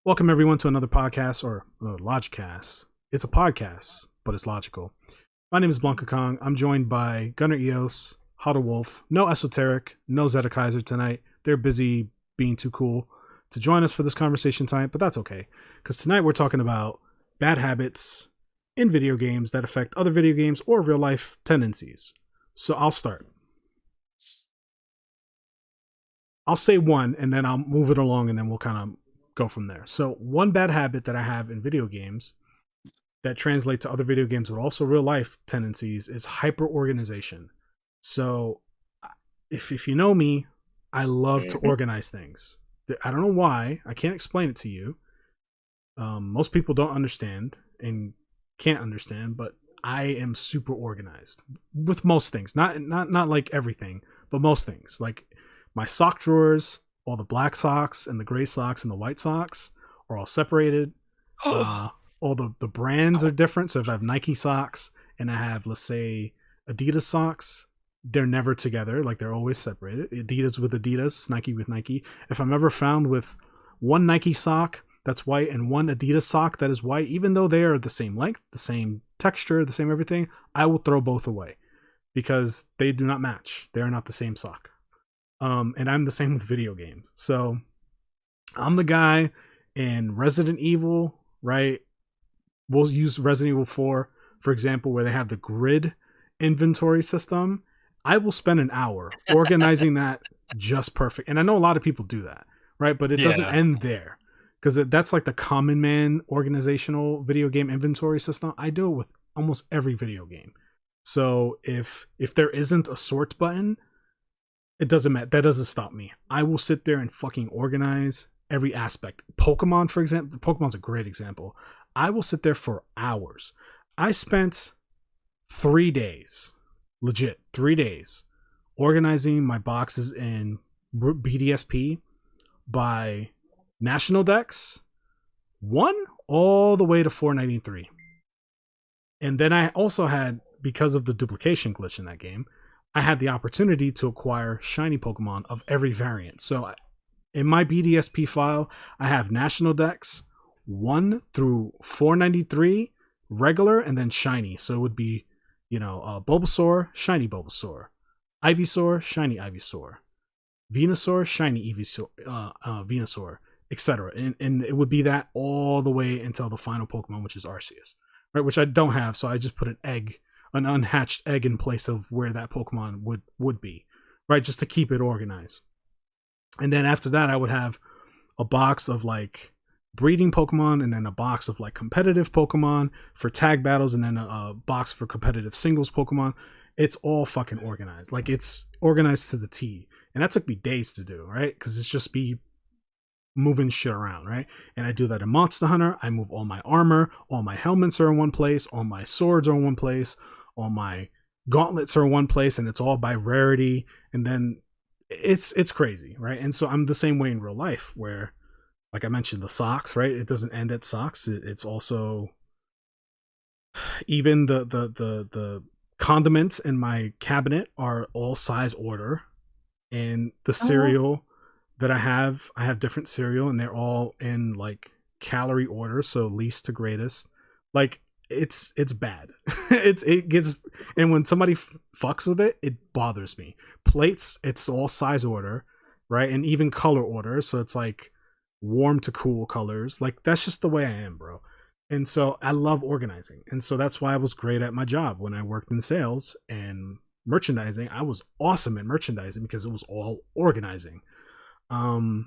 Welcome everyone to another podcast or LogiCast. It's a podcast, but it's logical. My name is Blankakong. I'm joined by Gunner Eos, HadoWolf, no Esoteric, no Zedekizer tonight. They're busy being too cool to join us for this conversation tonight, but that's okay. Because tonight we're talking about bad habits in video games that affect other video games or real life tendencies. So I'll start. I'll say one and then I'll move it along and then we'll kind of go from there. So one bad habit that I have in video games that translate to other video games but also real life tendencies is hyper organization. So if you know me, I love to organize things. I don't know why. I can't explain it to you. Most people don't understand and can't understand, but I am super organized with most things. Not like everything, but most things. Like my sock drawers, all the black socks and the gray socks and the white socks are all separated. All the brands are different. So if I have Nike socks and I have, let's say, Adidas socks, they're never together. Like they're always separated. Adidas with Adidas, Nike with Nike. If I'm ever found with one Nike sock that's white and one Adidas sock that is white, even though they are the same length, the same texture, the same everything, I will throw both away because they do not match. They are not the same sock. And I'm the same with video games. So I'm the guy in Resident Evil, right? We'll use Resident Evil 4, for example, where they have the grid inventory system. I will spend an hour organizing that just perfect. And I know a lot of people do that, right? But it doesn't end there because that's like the common man organizational video game inventory system. I do it with almost every video game. So if there isn't a sort button, it doesn't matter. That doesn't stop me. I will sit there and fucking organize every aspect. Pokemon, for example. Pokemon's a great example. I will sit there for hours. I spent 3 days, legit 3 days, organizing my boxes in BDSP by National Dex 1 all the way to 493. And then I also had, because of the duplication glitch in that game, I had the opportunity to acquire shiny Pokemon of every variant. So in my BDSP file, I have National Dex 1 through 493, regular, and then shiny. So it would be, Bulbasaur, shiny Bulbasaur, Ivysaur, shiny Ivysaur, Venusaur, shiny Venusaur, etc. And it would be that all the way until the final Pokemon, which is Arceus, right? Which I don't have, so I just put an unhatched egg in place of where that Pokemon would be, right? Just to keep it organized. And then after that, I would have a box of like breeding Pokemon and then a box of like competitive Pokemon for tag battles and then a box for competitive singles Pokemon. It's all fucking organized. Like it's organized to the T. And that took me days to do, right? Because it's just be moving shit around, right? And I do that in Monster Hunter. I move all my armor, all my helmets are in one place, all my swords are in one place, all my gauntlets are in one place, and it's all by rarity. And then it's crazy, right? And so I'm the same way in real life, where, like I mentioned, the socks, right? It doesn't end at socks. It's also even the condiments in my cabinet are all size order, and the cereal that I have different cereal, and they're all in like calorie order, so least to greatest. Like it's bad. it gets, and when somebody fucks with it, it bothers me. Plates, it's all size order, right? And even color order, so it's like warm to cool colors. Like that's just the way I am, bro. And so I love organizing, and so that's why I was great at my job when I worked in sales and merchandising. I was awesome at merchandising because it was all organizing. And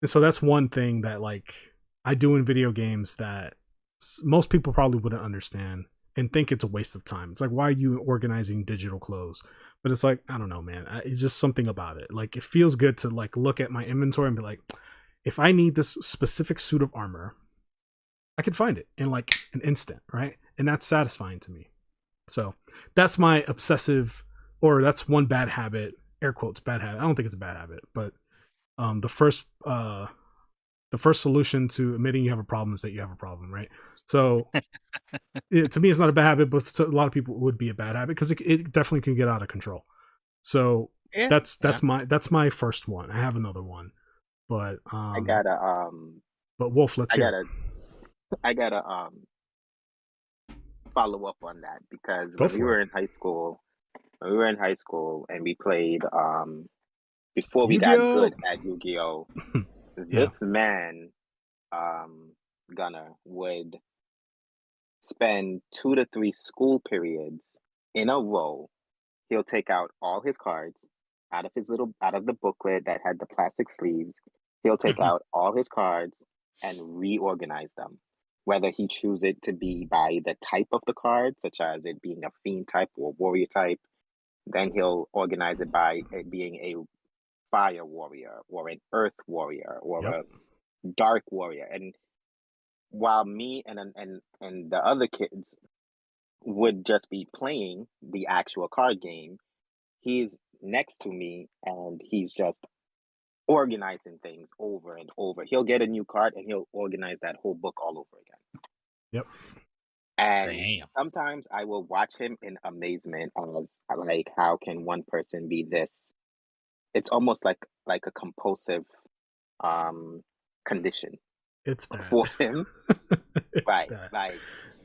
so that's one thing that like I do in video games that most people probably wouldn't understand and think it's a waste of time. It's like, why are you organizing digital clothes? But it's like, I don't know, man. It's just something about it. Like it feels good to like look at my inventory and be like, if I need this specific suit of armor, I can find it in like an instant, right? And that's satisfying to me. So that's my obsessive, or that's one bad habit, air quotes, bad habit. I don't think it's a bad habit, but the first solution to admitting you have a problem is that you have a problem, right? So to me, it's not a bad habit, but to a lot of people it would be a bad habit because it definitely can get out of control. So that's my first one. I have another one, but I got a But Wolf, let's I hear it. gotta follow up on that because Go for it. when we were in high school and we played before we got Yu-Gi-Oh! good at Yu-Gi-Oh, Yeah. this man um Gunner would spend 2 to 3 school periods in a row. He'll take out all his cards out of the booklet that had the plastic sleeves. He'll take out all his cards and reorganize them. Whether he choose it to be by the type of the card, such as it being a fiend type or warrior type, then he'll organize it by it being a fire warrior or an earth warrior or Yep. a dark warrior. And while me and the other kids would just be playing the actual card game, he's next to me and he's just organizing things over and over. He'll get a new card and he'll organize that whole book all over again. Yep. And Damn. sometimes I will watch him in amazement as like, how can one person be this? It's almost like a compulsive condition It's bad. for him. It's Right. bad. Like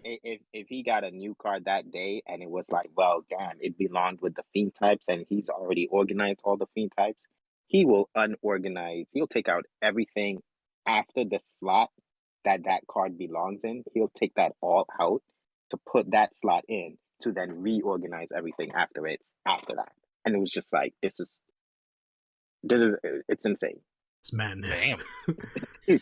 if he got a new card that day and it was like, well, damn, it belonged with the fiend types and he's already organized all the fiend types, he will unorganize. He'll take out everything after the slot that card belongs in. He'll take that all out to put that slot in to then reorganize everything after that. And it was just like, it's insane. It's madness. Damn.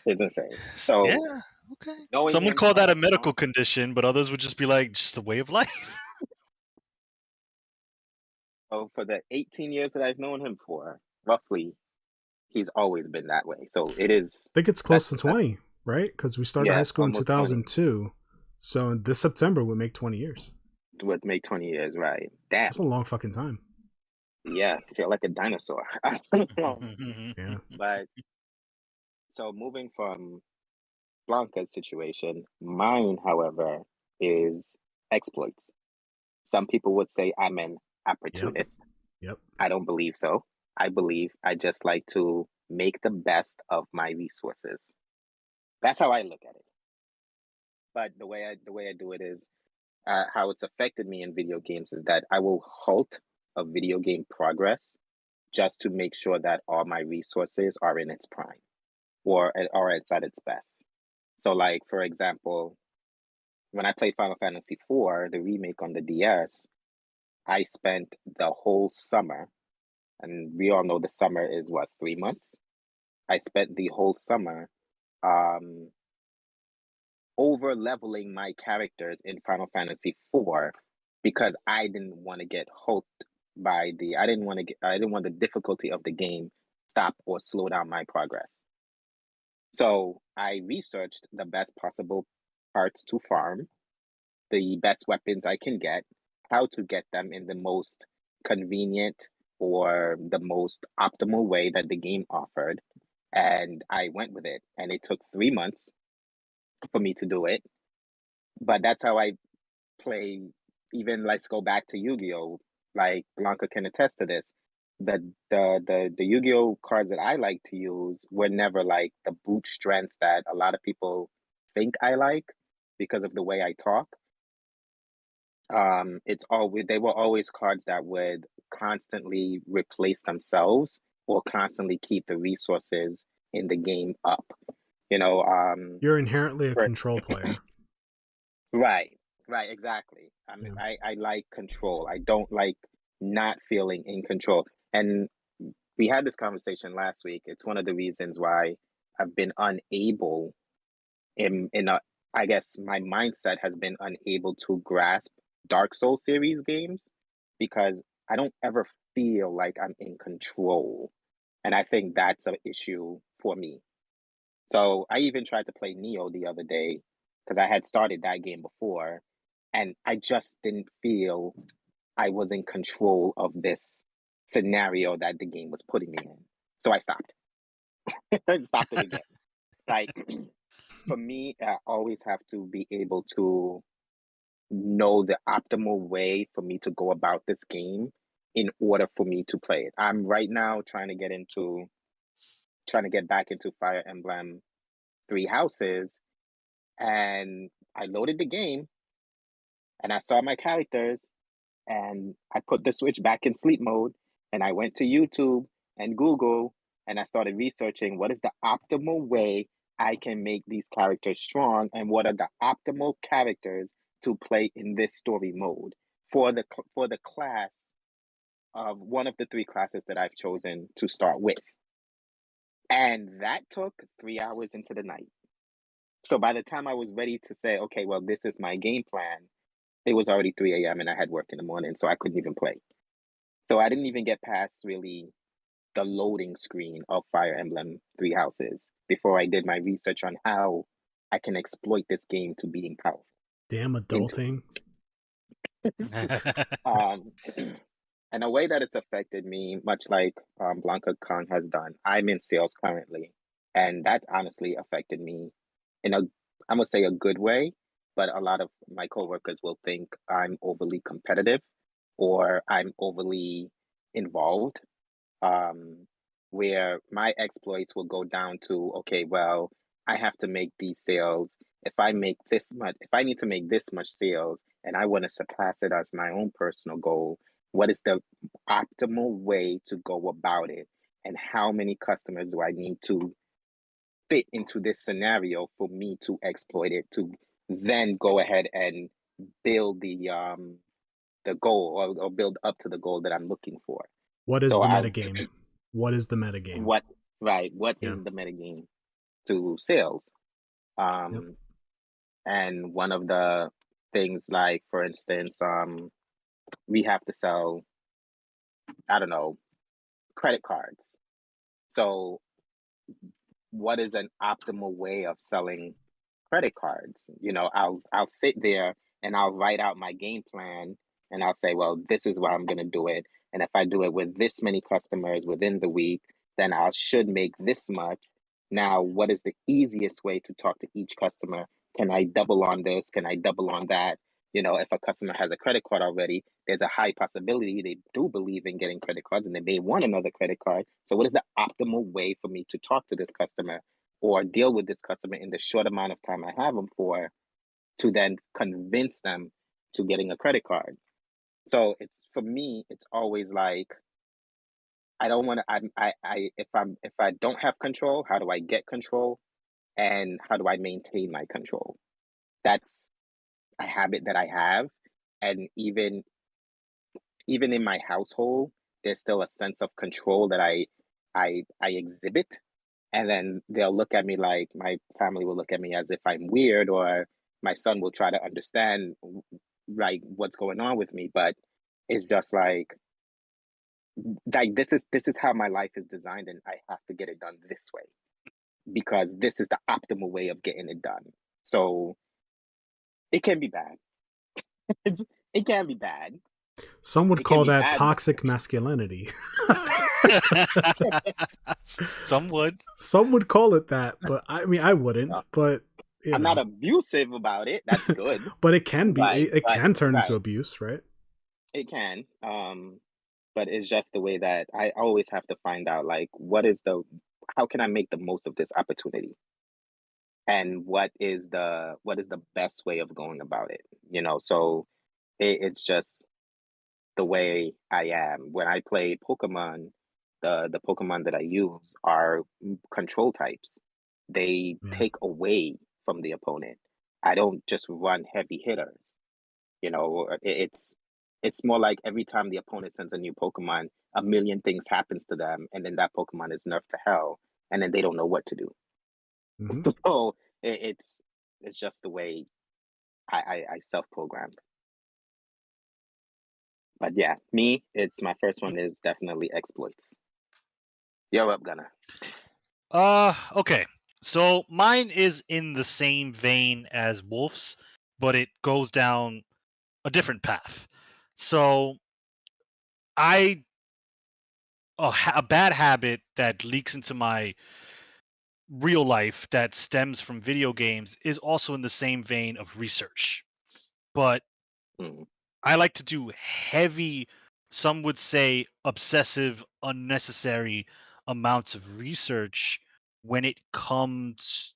It's insane. So yeah, okay. knowing Some would him call for that a as medical long, condition, but others would just be like, just a way of life. for the 18 years that I've known him for, roughly, he's always been that way. So it is. I think it's close to That's 20, right? Because we started high yeah, school in almost 20. 2002. So this September would make 20 years. Would make 20 years, right? Damn. That's a long fucking time. Yeah, I feel like a dinosaur. Yeah. But so moving from Blanca's situation, mine, however, is exploits. Some people would say I'm an opportunist. Yep. I don't believe so. I believe I just like to make the best of my resources. That's how I look at it. But the way I do it is how it's affected me in video games is that I will halt a video game progress just to make sure that all my resources are in its prime or it's at its best. So, like, for example, when I played Final Fantasy IV, the remake on the DS, I spent the whole summer, and we all know the summer is what, 3 months? I spent the whole summer over leveling my characters in Final Fantasy IV because I didn't want to get hooked by I didn't want the difficulty of the game stop or slow down my progress. So I researched the best possible parts to farm, the best weapons I can get, how to get them in the most convenient or the most optimal way that the game offered. And I went with it. And it took 3 months for me to do it. But that's how I play. Even let's go back to Yu-Gi-Oh! Like Blanca can attest to this. The Yu-Gi-Oh! Cards that I like to use were never like the brute strength that a lot of people think I like because of the way I talk. They were always cards that would constantly replace themselves or constantly keep the resources in the game up. You know, You're inherently a control player. right, exactly. I mean, Yeah. I like control. I don't like not feeling in control. And we had this conversation last week. It's one of the reasons why I've been unable in a I guess my mindset has been unable to grasp Dark Souls series games because I don't ever feel like I'm in control. And I think that's an issue for me. So I even tried to play Neo the other day because I had started that game before and I just didn't feel I was in control of this scenario that the game was putting me in. So I stopped. I stopped it again. Like for me, I always have to be able to know the optimal way for me to go about this game in order for me to play it. I'm right now trying to get back into Fire Emblem three houses, and I loaded the game, and I saw my characters, and I put the Switch back in sleep mode, and I went to YouTube and Google, and I started researching what is the optimal way I can make these characters strong, and what are the optimal characters to play in this story mode for the class of one of the three classes that I've chosen to start with. And that took 3 hours into the night. So by the time I was ready to say, okay, well, this is my game plan, it was already 3 a.m. and I had work in the morning, so I couldn't even play. So I didn't even get past really the loading screen of Fire Emblem Three Houses before I did my research on how I can exploit this game to being powerful. Damn adulting. And a way that it's affected me, much like Blankakong has done, I'm in sales currently, and that's honestly affected me in a, I'm gonna say a good way, but a lot of my coworkers will think I'm overly competitive or I'm overly involved, where my exploits will go down to, okay, well, I have to make these sales. If I make this much, if I need to make this much sales and I want to surpass it as my own personal goal, what is the optimal way to go about it? And how many customers do I need to fit into this scenario for me to exploit it, to then go ahead and build the goal, or build up to the goal that I'm looking for. What is So the I metagame? What is the metagame? what what Yeah. is the metagame to sales? Yep. And one of the things, like for instance, we have to sell, I don't know, credit cards. So what is an optimal way of selling credit cards? You know, I'll sit there and I'll write out my game plan, and I'll say, well, this is why I'm going to do it. And if I do it with this many customers within the week, then I should make this much. Now, what is the easiest way to talk to each customer? Can I double on this? Can I double on that? You know, if a customer has a credit card already, there's a high possibility they do believe in getting credit cards and they may want another credit card. So what is the optimal way for me to talk to this customer or deal with this customer in the short amount of time I have them for, to then convince them to getting a credit card? So it's, for me, it's always like, I don't want to, if I don't have control, how do I get control? And how do I maintain my control? That's a habit that I have. And even in my household, there's still a sense of control that I exhibit. And then they'll look at me, like my family will look at me as if I'm weird, or my son will try to understand like what's going on with me. But it's just like this is how my life is designed, and I have to get it done this way because this is the optimal way of getting it done. So it can be bad. It can be bad. Some would It can call be that bad. toxic masculinity. Some would. Some would call it that, but I mean, I wouldn't. No, But I'm not abusive about it. That's good. but it can be. It But can turn into right, abuse, right? it can. But it's just the way that I always have to find out, like, how can I make the most of this opportunity, and what is the best way of going about it. So it's just the way I am. When I play Pokemon, the Pokemon that I use are control types. They Yeah. take away from the opponent. I don't just run heavy hitters. It's more like every time the opponent sends a new Pokemon, a million things happens to them, and then that Pokemon is nerfed to hell, and then they don't know what to do. Mm-hmm. So it's just the way I self-programmed. But yeah, it's my first one is definitely exploits. You're up, Gunner. Okay. So mine is in the same vein as Wolf's, but it goes down a different path. So a bad habit that leaks into my real life that stems from video games is also in the same vein of research. But Mm. I like to do heavy, some would say obsessive, unnecessary amounts of research when it comes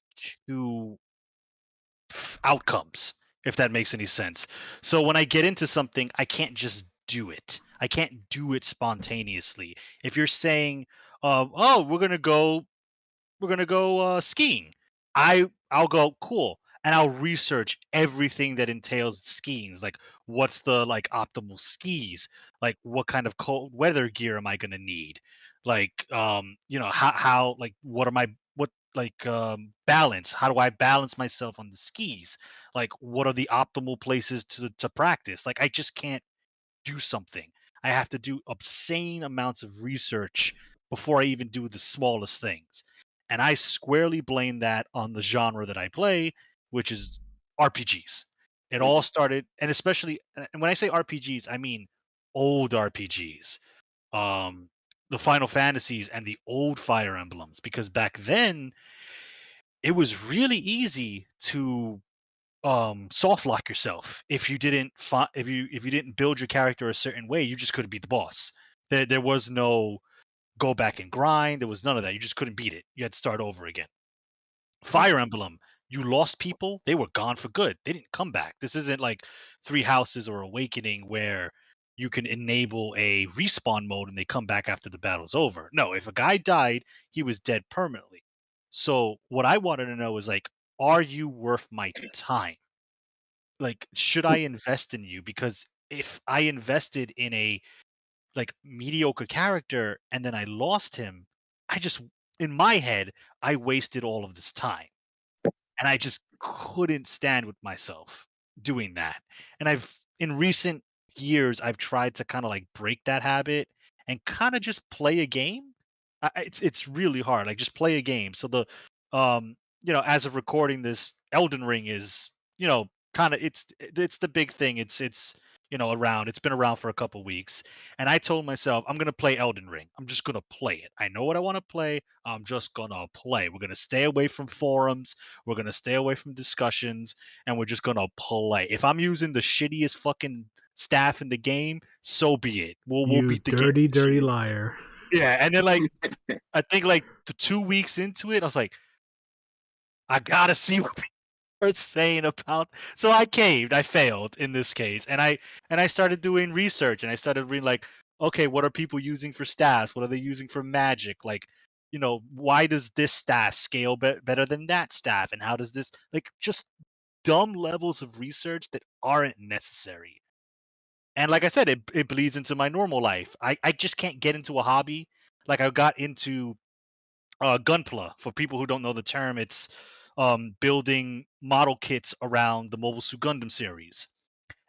to outcomes, if that makes any sense. So when I get into something, I can't just do it. I can't do it spontaneously. If you're saying, "Oh, we're gonna go skiing," I'll go cool, and I'll research everything that entails skiing. Like, what's the like optimal skis? Like, what kind of cold weather gear am I gonna need? Like, how like what are my what like balance? How do I balance myself on the skis? Like, what are the optimal places to practice? Like, I just can't do something. I have to do obscene amounts of research before I even do the smallest things. And I squarely blame that on the genre that I play, which is RPGs. It all started, and especially, and when I say RPGs, I mean old RPGs, um, the Final Fantasies and the old Fire Emblems, because back then it was really easy to soft lock yourself. If you didn't if you didn't build your character a certain way, you just couldn't beat the boss. There was no go back and grind. There was none of that. You just couldn't beat it. You had to start over again. Fire Emblem, you lost people, they were gone for good. They didn't come back. This isn't like Three Houses or Awakening where you can enable a respawn mode and they come back after the battle's over. No, if a guy died, he was dead permanently. So what I wanted to know is like, are you worth my time? Like, should I invest in you? Because if I invested in a like mediocre character and then I lost him, I just in my head, I wasted all of this time. And I just couldn't stand with myself doing that. And I've in recent years I've tried to kind of like break that habit and kind of just play a game. It's really hard. Like just play a game. So the as of recording this, Elden Ring is kind of it's the big thing. It's around. It's been around for a couple weeks, and I told myself I'm gonna play Elden Ring. I'm just gonna play it. I know what I want to play. I'm just gonna play. We're gonna stay away from forums. We're gonna stay away from discussions, and we're just gonna play. If I'm using the shittiest fucking staff in the game, so be it. We'll You beat the game. dirty, with dirty shit. liar. Yeah, and then like I think like the 2 weeks into it, I was like, I gotta see what people are saying about. So I caved. I failed in this case, and I started doing research, and I started reading like, okay, what are people using for staffs? What are they using for magic? Like, why does this staff scale better than that staff? And how does this like just dumb levels of research that aren't necessary? And like I said, it bleeds into my normal life. I just can't get into a hobby. Like I got into gunpla. For people who don't know the term, it's building model kits around the Mobile Suit Gundam series.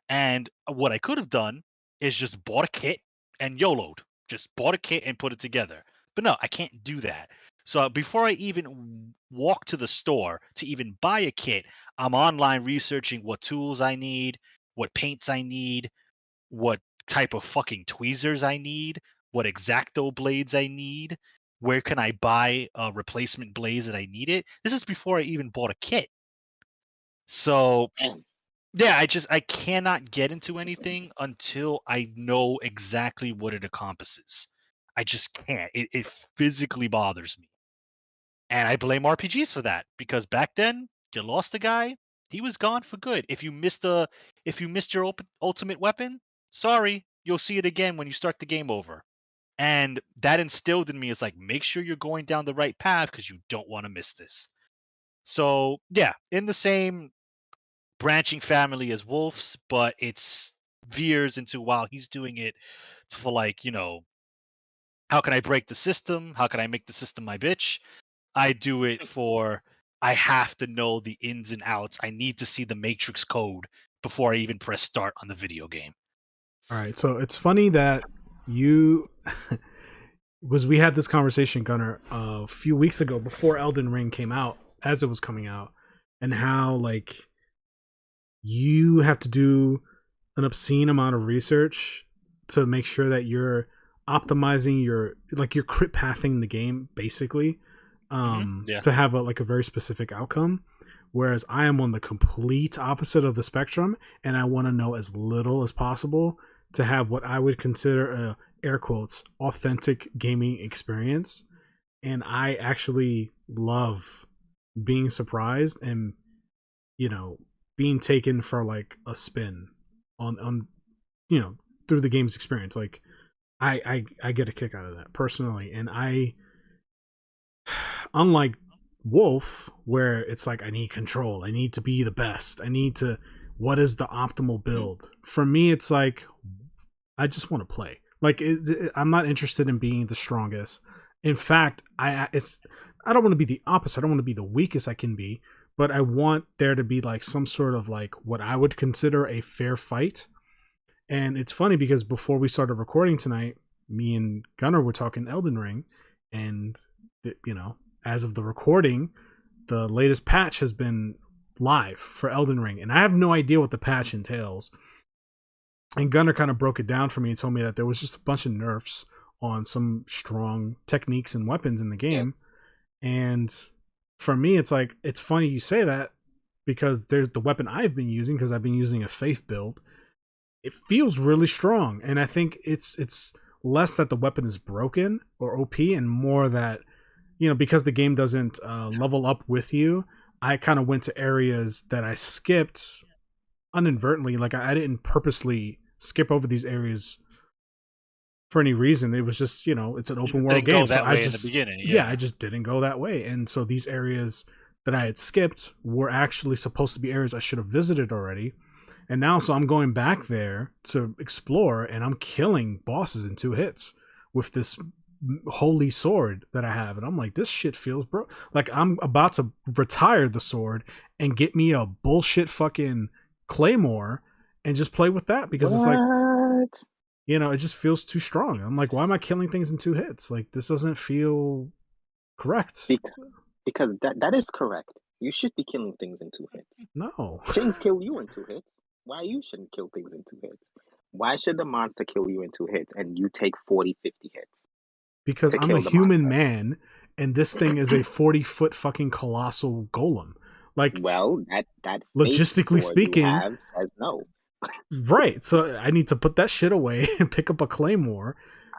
And what I could have done is just bought a kit and YOLO'd. Just bought a kit and put it together. But no, I can't do that. So before I even walk to the store to even buy a kit, I'm online researching what tools I need, what paints I need, what type of fucking tweezers I need, what exacto blades I need, where can I buy replacement blades that I needed. This is before I even bought a kit. So Man. yeah, I cannot get into anything until I know exactly what it encompasses. I just can't. It physically bothers me. And I blame RPGs for that because back then you lost a guy, he was gone for good. If you missed your ultimate weapon, sorry, you'll see it again when you start the game over. And that instilled in me is like make sure you're going down the right path because you don't want to miss this. So yeah, in the same branching family as Wolf's, but it's veers into while he's doing it for like, how can I break the system? How can I make the system my bitch? I do it for I have to know the ins and outs. I need to see the matrix code before I even press start on the video game. All right, so it's funny that you because we had this conversation, Gunner, a few weeks ago before Elden Ring came out, as it was coming out, and how like you have to do an obscene amount of research to make sure that you're optimizing you're crit pathing the game basically Yeah. to have a very specific outcome, whereas I am on the complete opposite of the spectrum and I want to know as little as possible to have what I would consider a air quotes authentic gaming experience. And I actually love being surprised and being taken for like a spin on through the game's experience. Like I get a kick out of that personally, and I unlike Wolf, where it's like I need control, I need to be the best, I need to. What is the optimal build? For me, it's like I just want to play. Like I'm not interested in being the strongest. In fact, I don't want to be the opposite. I don't want to be the weakest I can be, but I want there to be like some sort of like what I would consider a fair fight. And it's funny because before we started recording tonight, me and Gunner were talking Elden Ring, and as of the recording, the latest patch has been live for Elden Ring, and I have no idea what the patch entails. And Gunner kind of broke it down for me and told me that there was just a bunch of nerfs on some strong techniques and weapons in the game. Yeah. And for me, it's like, it's funny you say that, because there's the weapon I've been using, because I've been using a faith build. It feels really strong, and I think it's less that the weapon is broken or OP, and more that because the game doesn't level up with you. I kind of went to areas that I skipped inadvertently. Like I didn't purposely skip over these areas for any reason. It was just it's an open world game, so I just in the beginning. Yeah, I just didn't go that way, and so these areas that I had skipped were actually supposed to be areas I should have visited already. And now, so I'm going back there to explore, and I'm killing bosses in 2 hits with this holy sword that I have. And I'm like, this shit feels like I'm about to retire the sword and get me a bullshit fucking claymore and just play with that, because it's like, it just feels too strong. I'm like, why am I killing things in 2 hits? Like, this doesn't feel correct. Because that is correct. You should be killing things in 2 hits. No. Things kill you in 2 hits. Why you shouldn't kill things in 2 hits? Why should the monster kill you in 2 hits and you take 40, 50 hits? Because I'm a human man, and this thing is a 40-foot fucking colossal golem. Like, well, that logistically speaking, you have says no. Right. So I need to put that shit away and pick up a claymore,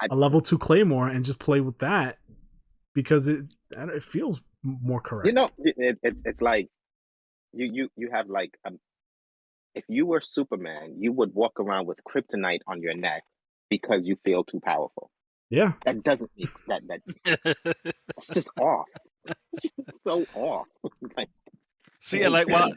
a level 2 claymore, and just play with that, because it feels more correct. It's like you have like if you were Superman, you would walk around with kryptonite on your neck because you feel too powerful. Yeah. That doesn't make that it's just off. It's just so off. Like, see, like, well,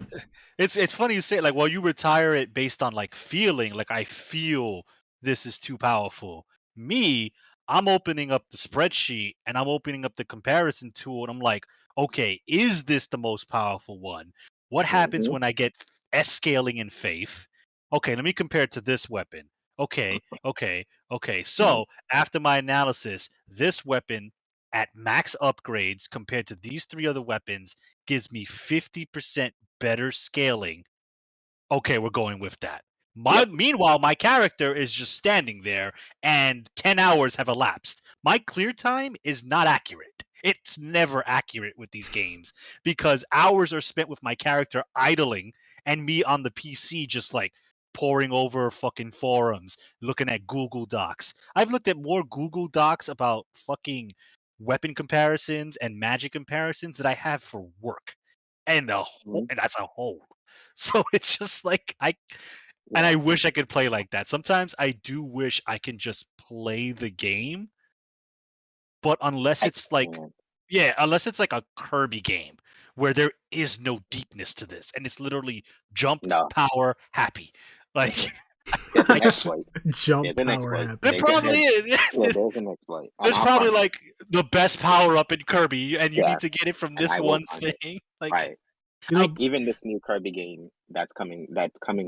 it's funny you say it, like, well, you retire it based on like feeling, like I feel this is too powerful. Me, I'm opening up the spreadsheet and I'm opening up the comparison tool, and I'm like, okay, is this the most powerful one? What happens when I get S scaling in faith? Okay, let me compare it to this weapon. Okay. So after my analysis, this weapon at max upgrades compared to these 3 other weapons gives me 50% better scaling. Okay, we're going with that. Meanwhile, my character is just standing there and 10 hours have elapsed. My clear time is not accurate. It's never accurate with these games, because hours are spent with my character idling and me on the PC just like poring over fucking forums, looking at Google Docs. I've looked at more Google Docs about fucking weapon comparisons and magic comparisons that I have for work. And that's a whole. So it's just like and I wish I could play like that. Sometimes I do wish I can just play the game, but unless it's like a Kirby game where there is no deepness to this, and it's literally jump, power, happy. Like, there's an exploit. Jump, there's an power, exploit. happy. There probably is. There's an exploit. There's probably like the best power up in Kirby, and you need to get it from this one thing. Like, right. Even this new Kirby game that's coming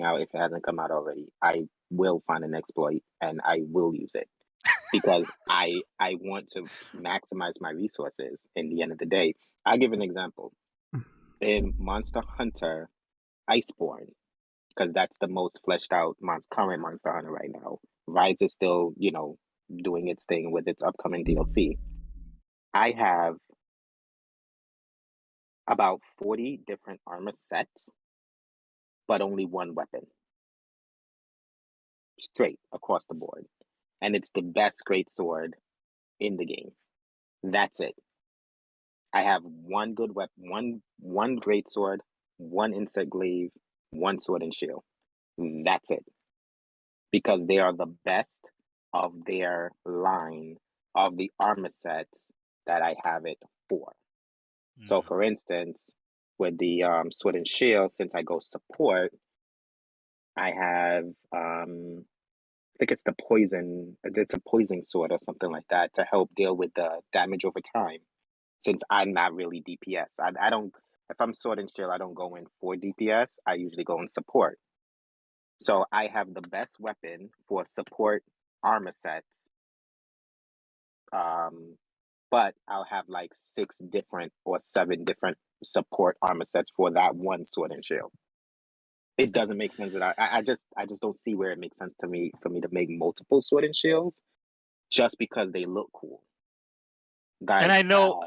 out, if it hasn't come out already, I will find an exploit and I will use it, because I want to maximize my resources in the end of the day. I'll give an example. In Monster Hunter Iceborne, because that's the most fleshed out current Monster Hunter right now. Rise is still, doing its thing with its upcoming DLC. I have about 40 different armor sets, but only one weapon. Straight across the board. And it's the best great sword in the game. That's it. I have one good weapon, one great sword, one insect glaive, one sword and shield. That's it. Because they are the best of their line of the armor sets that I have it for. So, for instance, with the sword and shield, since I go support, I have I think it's a poison sword or something like that to help deal with the damage over time. Since I'm not really DPS, I don't. If I'm sword and shield, I don't go in for DPS. I usually go in support. So I have the best weapon for support armor sets. But I'll have like 6 different or 7 different support armor sets for that one sword and shield. It doesn't make sense that I just don't see where it makes sense to me for me to make multiple sword and shields just because they look cool. Like, and I know,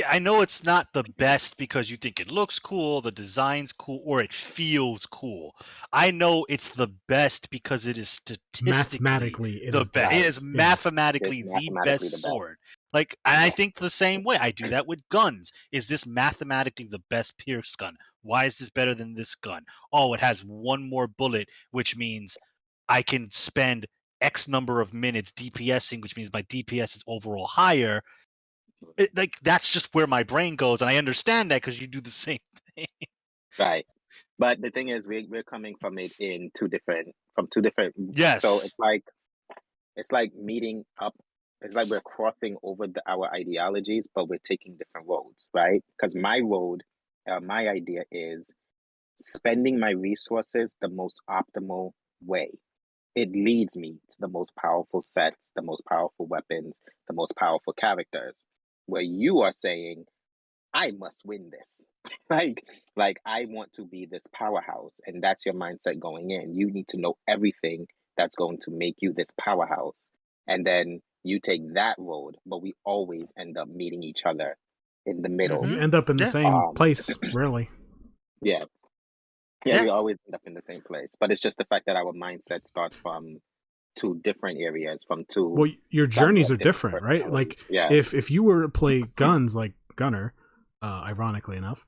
I know it's not the best because you think it looks cool, the design's cool, or it feels cool. I know it's the best because it is statistically Mathematically, the best. It is Yeah. mathematically It's the mathematically best the best. sword. Like, and I think the same way. I do that with guns. Is this mathematically the best Pierce gun? Why is this better than this gun? Oh, it has one more bullet, which means I can spend X number of minutes DPSing, which means my DPS is overall higher. Like, that's just where my brain goes, and I understand that because you do the same thing. Right. But the thing is, we're coming from it in two different. Yes. So it's like meeting up. It's like we're crossing over our ideologies, but we're taking different roads, right? Because my road, my idea is spending my resources the most optimal way. It leads me to the most powerful sets, the most powerful weapons, the most powerful characters. Where you are saying, I must win this. like I want to be this powerhouse, and that's your mindset going in. You need to know everything that's going to make you this powerhouse, and then you take that road. But we always end up meeting each other in the middle. You end up in the same place, rarely. Yeah, we always end up in the same place. But it's just the fact that our mindset starts from 2 different areas, from 2. Well, your journeys are different, right? Like, if you were to play guns like Gunner, ironically enough,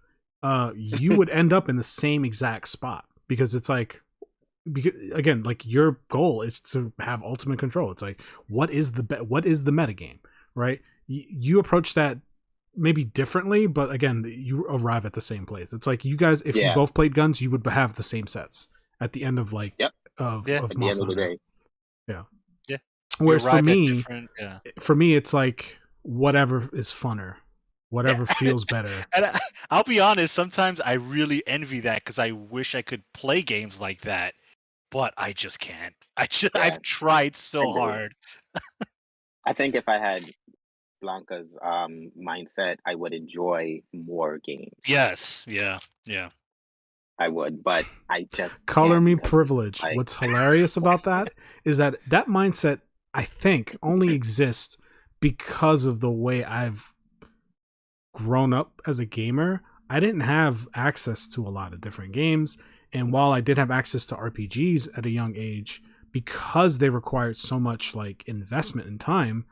you would end up in the same exact spot because it's like, because again, like your goal is to have ultimate control. It's like, what is the metagame, right? You approach that maybe differently, but again, you arrive at the same place. It's like you guys, if you both played guns, you would have the same sets at the end of like of at the end of the day. Yeah. Yeah. Whereas for me, it's like whatever is funner, whatever feels better. And I'll be honest, sometimes I really envy that because I wish I could play games like that, but I just can't. I've tried so hard. I think if I had Blanca's mindset, I would enjoy more games. Yes. Yeah. I would, but I just color me privileged. Like... What's hilarious about that is that mindset, I think, only exists because of the way I've grown up as a gamer. I didn't have access to a lot of different games, and while I did have access to RPGs at a young age, because they required so much like investment and time,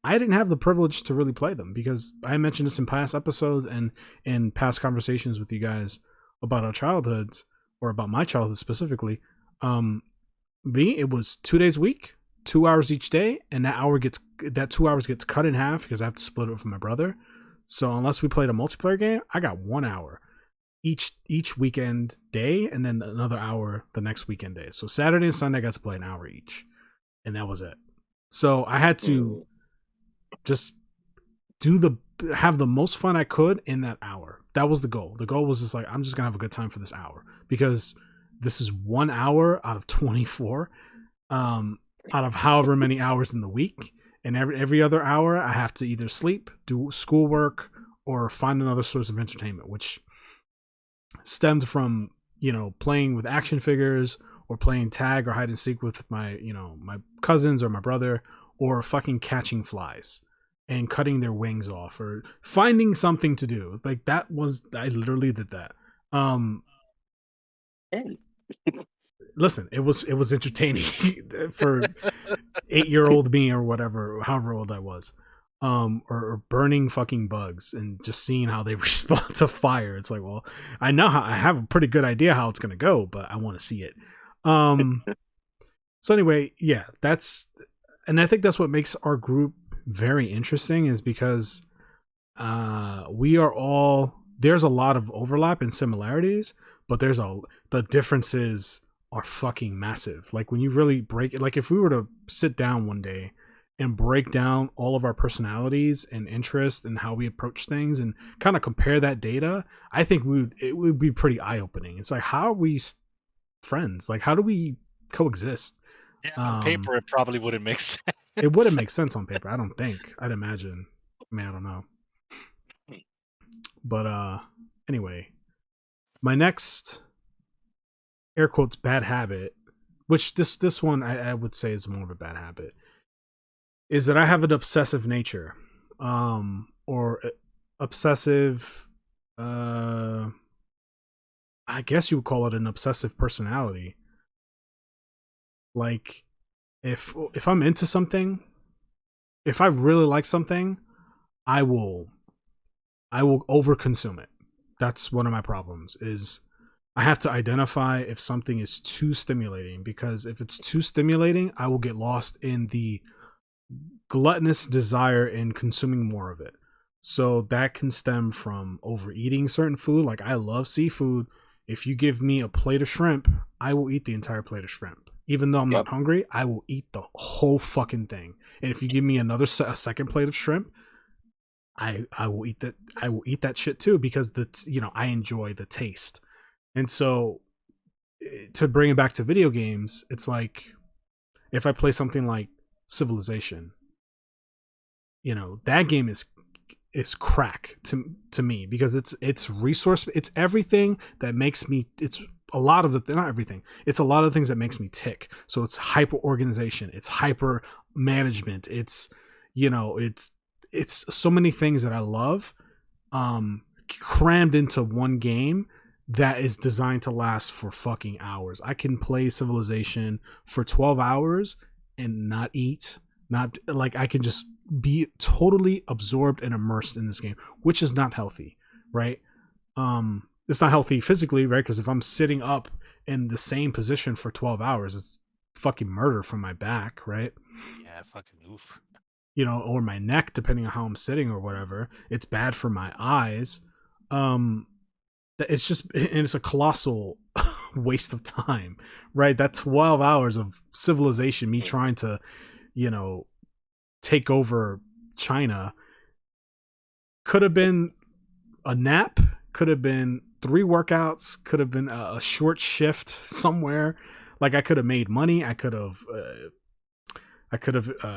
I didn't have the privilege to really play them, because I mentioned this in past episodes and in past conversations with you guys about our childhoods, or about my childhood specifically. It was 2 days a week, 2 hours each day, and that 2 hours gets cut in half because I have to split it with my brother. So unless we played a multiplayer game, I got 1 hour each weekend day, and then another hour the next weekend day. So Saturday and Sunday I got to play an hour each, and that was it. So I had to just have the most fun I could in that hour. That was the goal. The goal was just like, I'm just gonna have a good time for this hour, because this is 1 hour out of 24, out of however many hours in the week, and every other hour I have to either sleep, do schoolwork, or find another source of entertainment, which stemmed from playing with action figures, or playing tag or hide and seek with my my cousins or my brother, or fucking catching flies and cutting their wings off, or finding something to do. Like, I literally did that. Listen, it was entertaining for 8-year-old me, or whatever, however old I was. or burning fucking bugs and just seeing how they respond to fire. It's like, well, I know how, I have a pretty good idea how it's gonna go, but I want to see it. So anyway, yeah, and I think that's what makes our group very interesting, is because we are all, there's a lot of overlap and similarities, but the differences are fucking massive. Like when you really break it, like if we were to sit down one day and break down all of our personalities and interests and how we approach things and kind of compare that data, I think it would be pretty eye-opening. It's like, how are we friends? Like, how do we coexist? Yeah, on paper it probably wouldn't make sense. It wouldn't make sense on paper, I don't think. I'd imagine. I mean, I don't know. But anyway, my next air quotes bad habit, which this one I would say is more of a bad habit, is that I have an obsessive nature, or obsessive. I guess you would call it an obsessive personality. Like, if I'm into something, if I really like something, I will overconsume it. That's one of my problems, is I have to identify if something is too stimulating, because if it's too stimulating, I will get lost in the gluttonous desire in consuming more of it. So that can stem from overeating certain food. Like, I love seafood. If you give me a plate of shrimp, I will eat the entire plate of shrimp. Even though I'm not hungry, I will eat the whole fucking thing. And if you give me a second plate of shrimp, I will eat that. I will eat that shit too, because I enjoy the taste. And so, to bring it back to video games, it's like, if I play something like Civilization, that game is crack to me, because it's resource, it's everything that makes me, it's a lot of not everything, it's a lot of things that makes me tick. So it's hyper organization, it's hyper management, it's so many things that I love, crammed into one game that is designed to last for fucking hours. I can play Civilization for 12 hours and not eat, I can just be totally absorbed and immersed in this game, which is not healthy, right? It's not healthy physically, right? Because if I'm sitting up in the same position for 12 hours, it's fucking murder for my back, right? Yeah, fucking oof. Or my neck, depending on how I'm sitting or whatever. It's bad for my eyes. It's just, and it's a colossal waste of time, right? That 12 hours of Civilization, me trying to, take over China, could have been a nap, could have been 3 workouts, could have been a short shift somewhere. Like, I could have made money, I could have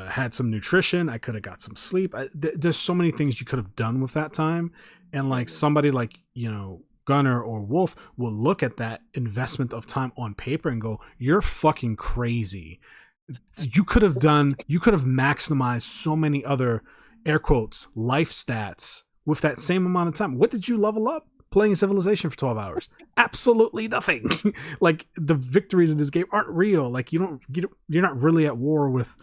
had some nutrition, I could have got some sleep. There's so many things you could have done with that time. And like, somebody like Gunner or Wolf will look at that investment of time on paper and go, you're fucking crazy. You could have maximized so many other, air quotes, life stats with that same amount of time. What did you level up playing Civilization for 12 hours? Absolutely nothing. Like, the victories in this game aren't real. Like, you're not really at war with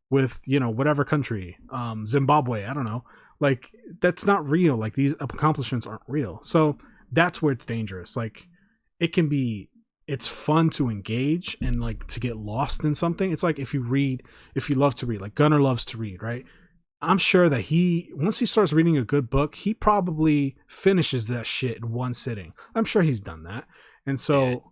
whatever country, Zimbabwe, I don't know. Like, that's not real. Like, these accomplishments aren't real. So that's where it's dangerous. Like, it's fun to engage and like to get lost in something. It's like if you love to read, like Gunner loves to read, right? I'm sure that once he starts reading a good book, he probably finishes that shit in one sitting. I'm sure he's done that. And so,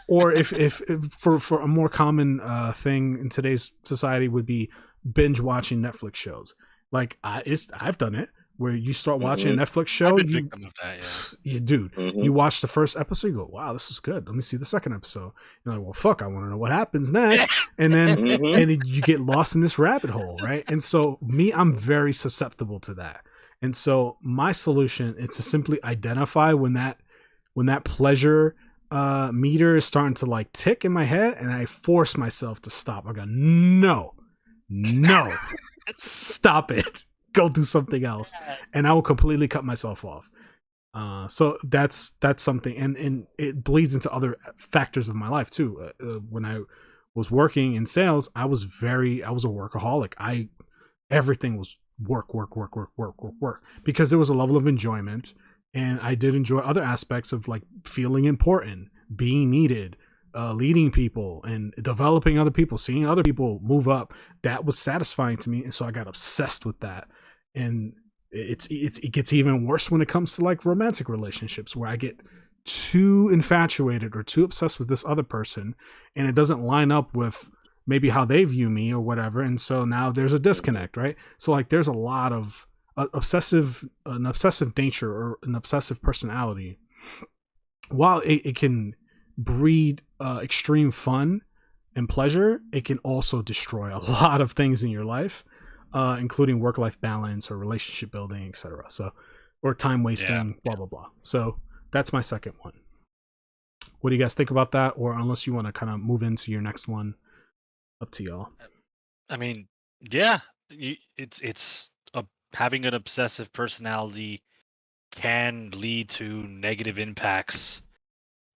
or if for a more common thing in today's society would be binge watching Netflix shows. Like, I've done it, where you start watching a Netflix show. I've been victim of that, yeah. Dude, you watch the first episode, you go, wow, this is good. Let me see the second episode. You're like, well, fuck, I want to know what happens next. And then and you get lost in this rabbit hole, right? And so I'm very susceptible to that. And so my solution is to simply identify when that pleasure meter is starting to like tick in my head, and I force myself to stop. I go, no, stop it. Go do something else, and I will completely cut myself off. So that's something, and it bleeds into other factors of my life too. When I was working in sales, I was a workaholic. I everything was work, work, work, work, work, work, work, because there was a level of enjoyment, and I did enjoy other aspects of like feeling important, being needed, leading people, and developing other people, seeing other people move up. That was satisfying to me, and so I got obsessed with that. And it gets even worse when it comes to like romantic relationships, where I get too infatuated or too obsessed with this other person, and it doesn't line up with maybe how they view me or whatever, and so now there's a disconnect, right? So like there's a lot of an obsessive nature or an obsessive personality. While it can breed extreme fun and pleasure, it can also destroy a lot of things in your life, including work-life balance or relationship building, etc. So, or time wasting, blah blah blah. So that's my second one. What do you guys think about that? Or unless you want to kind of move into your next one, up to y'all. I mean, yeah, it's having an obsessive personality can lead to negative impacts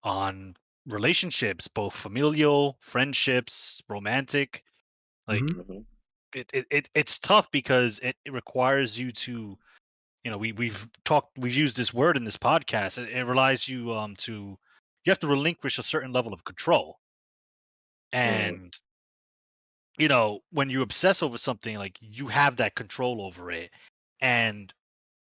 on relationships, both familial, friendships, romantic. Like Mm-hmm. it's tough because it requires you to, we've used this word in this podcast. It relies you you have to relinquish a certain level of control. And when you obsess over something, like you have that control over it. And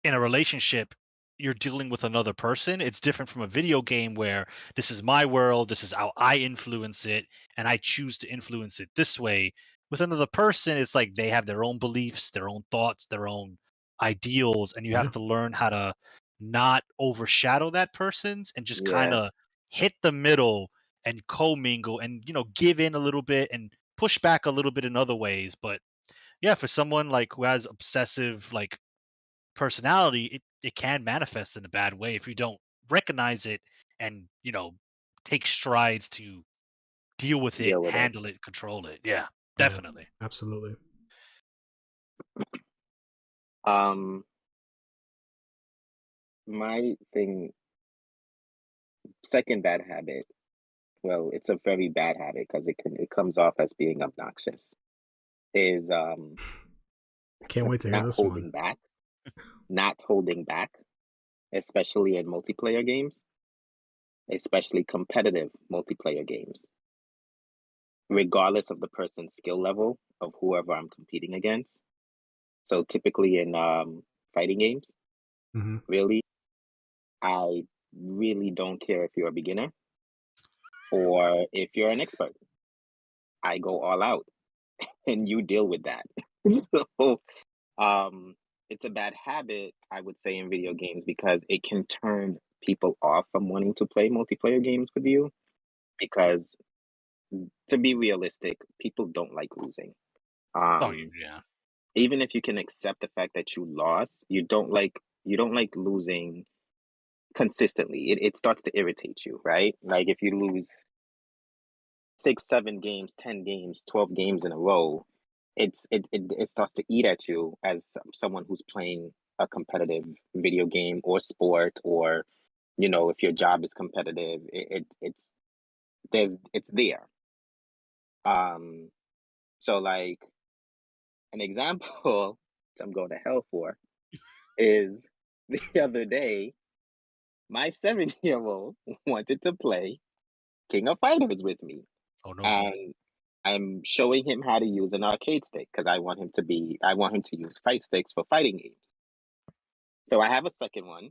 in a relationship, you're dealing with another person. It's different from a video game where this is my world, this is how I influence it, and I choose to influence it this way. With another person, it's like they have their own beliefs, their own thoughts, their own ideals, and you Yeah. have to learn how to not overshadow that person's and just kind Yeah. of hit the middle and commingle and give in a little bit and push back a little bit in other ways. But yeah, for someone like who has obsessive like personality, it can manifest in a bad way if you don't recognize it and take strides to deal with it, Deal with it. handle it, control it. Yeah, Yeah, definitely. absolutely. Um, my thing, second bad habit. Well, it's a very bad habit because it comes off as being obnoxious. Is Can't wait to hear not this one. holding back, not holding back, especially in multiplayer games, especially competitive multiplayer games, regardless of the person's skill level of whoever I'm competing against. So typically in fighting games, Mm-hmm. really, I really don't care if you're a beginner or if you're an expert. I go all out and you deal with that. So um it's a bad habit, I would say, in video games because it can turn people off from wanting to play multiplayer games with you because, to be realistic, people don't like losing. Oh Um yeah. even if you can accept the fact that you lost, you don't like losing consistently. It starts to irritate you, right? Like if you lose 6, 7 games, 10 games, 12 games in a row, it starts to eat at you as someone who's playing a competitive video game or sport, or if your job is competitive, it's there. Um, so like an example I'm going to hell for is the other day, my 7-year-old wanted to play King of Fighters with me. Oh no. And I'm showing him how to use an arcade stick because I want him to use fight sticks for fighting games. So I have a second one.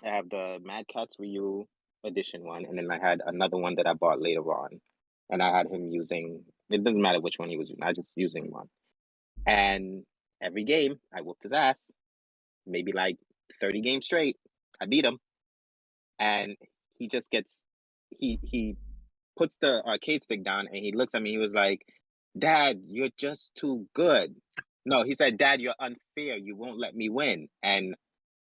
I have the Mad Catz Ryu edition one, and then I had another one that I bought later on. And I had him using, it doesn't matter which one he was using, I just using one. And every game I whooped his ass, maybe like 30 games straight. I beat him. And he just gets he puts the arcade stick down and he looks at me. He was like, "Dad, you're just too good." No, he said, "Dad, you're unfair. You won't let me win." And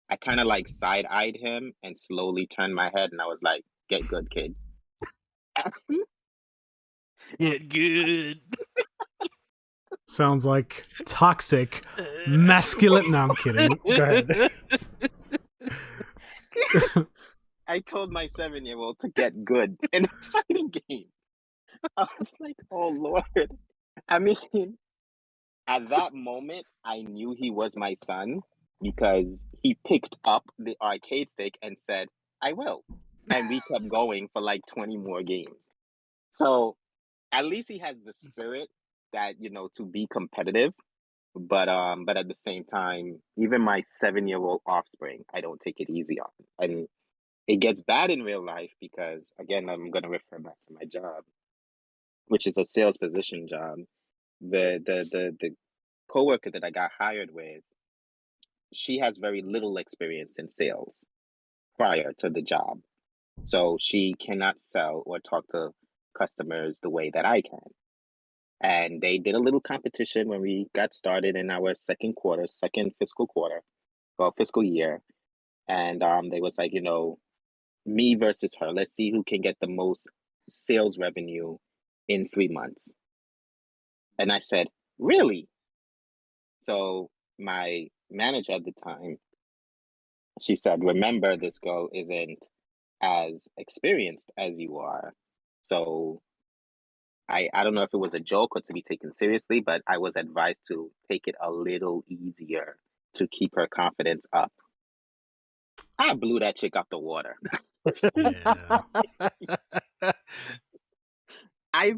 I kind of like side eyed him and slowly turned my head and I was like, "Get good, kid." Yeah, good. Sounds like toxic, masculine. No, I'm kidding. Go ahead. I told my 7-year-old to get good in a fighting game. I was like, "Oh Lord." I mean, At that moment, I knew he was my son because he picked up the arcade stick and said, "I will," and we kept going for like 20 more games. So at least he has the spirit that to be competitive. But at the same time, even my 7-year-old offspring, I don't take it easy on. And it gets bad in real life because, again, I'm going to refer back to my job, which is a sales position job. The coworker that I got hired with, she has very little experience in sales prior to the job. So she cannot sell or talk to customers the way that I can. And they did a little competition when we got started in our second fiscal quarter, well, fiscal year. And they was like, me versus her. Let's see who can get the most sales revenue in 3 months. And I said, really? So my manager at the time, she said, remember, this girl isn't as experienced as you are. So I don't know if it was a joke or to be taken seriously, but I was advised to take it a little easier to keep her confidence up. I blew that chick out the water. Yeah. I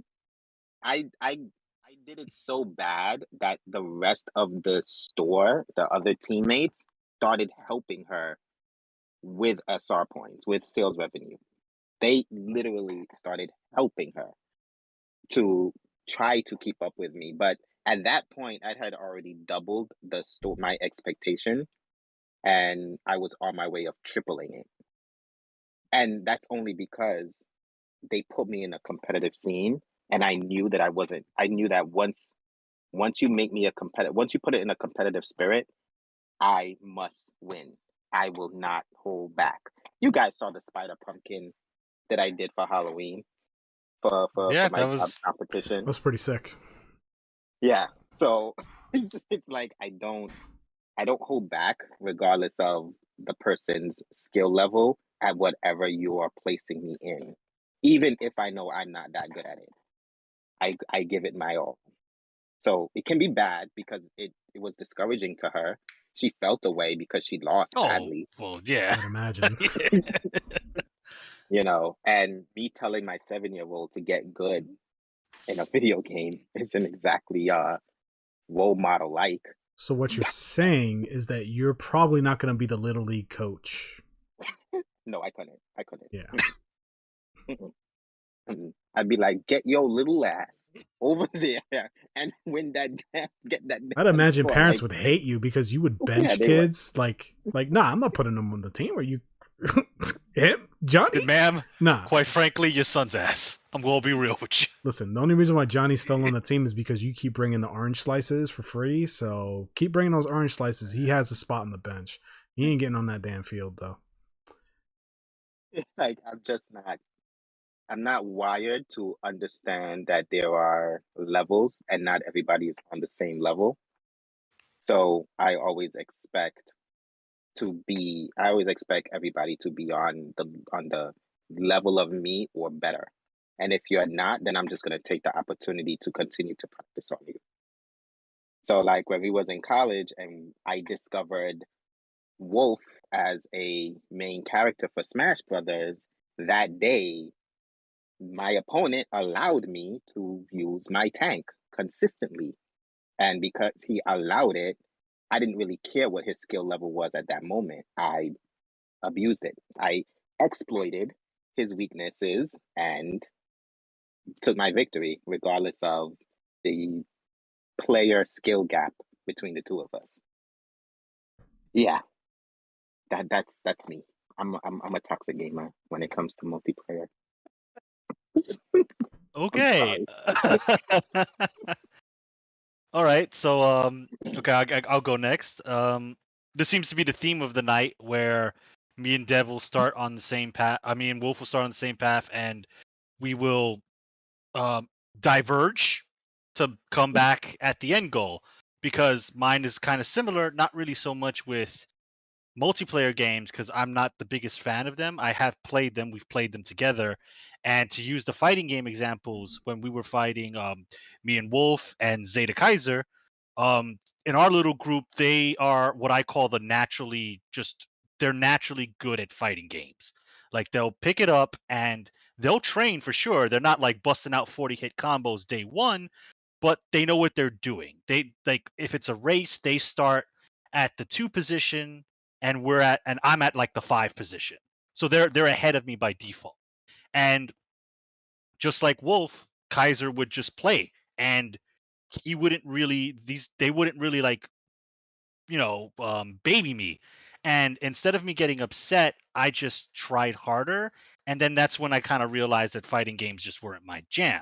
did it so bad that the rest of the store, the other teammates, started helping her with SR points, with sales revenue. They literally started helping her to try to keep up with me. But at that point, I had already doubled my expectation, and I was on my way of tripling it. And that's only because they put me in a competitive scene, and I knew that I knew that once you make me once you put it in a competitive spirit, I must win. I will not hold back. You guys saw the spider pumpkin that I did for Halloween for Yeah, my that job was competition. That's pretty sick. Yeah. So it's like I don't hold back regardless of the person's skill level at whatever you are placing me in. Even if I know I'm not that good at it. I give it my all. So it can be bad because it was discouraging to her. She felt away because she lost badly. well, yeah. I'd imagine. And me telling my 7-year-old to get good in a video game isn't exactly role model like. So what you're saying is that you're probably not going to be the little league coach. No, I couldn't. Yeah. I'd be like, get your little ass over there and win that, get that. I'd imagine score. parents Like, would hate you because you would bench they would. kids. Like, nah, I'm not putting them on the team. Are you him, Johnny? Ma'am, Nah. quite frankly, your son's ass. I'm gonna be real with you. Listen, the only reason why Johnny's still on the team is because you keep bringing the orange slices for free. So keep bringing those orange slices. He has a spot on the bench. He ain't getting on that damn field though. It's like I'm not wired to understand that there are levels and not everybody is on the same level. So I always expect everybody to be on the level of me or better. And if you're not, then I'm just going to take the opportunity to continue to practice on you. So like when we was in college and I discovered Wolf as a main character for Smash Brothers, that day my opponent allowed me to use my tank consistently. And because he allowed it, I didn't really care what his skill level was at that moment. I abused it. I exploited his weaknesses and took my victory, regardless of the player skill gap between the two of us. Yeah, that's me. I'm a toxic gamer when it comes to multiplayer. Okay. All right. So okay, I'll go next. This seems to be the theme of the night where me and Dev will start on the same path. I mean, Wolf will start on the same path, and we will diverge to come back at the end goal, because mine is kind of similar, not really so much with multiplayer games because I'm not the biggest fan of them. I have played them, we've played them together. And to use the fighting game examples, when we were fighting me and Wolf and Zeta Kaiser, In our little group, they are what I call they're naturally good at fighting games. Like they'll pick it up and they'll train for sure. They're not like busting out 40 hit combos day one, but they know what they're doing. They like if it's a race, they start at the 2 position and I'm at like the 5 position. So they're ahead of me by default. And just like Wolf, Kaiser would just play and he wouldn't really these they wouldn't really like baby me. And instead of me getting upset, I just tried harder. And then that's when I kind of realized that fighting games just weren't my jam.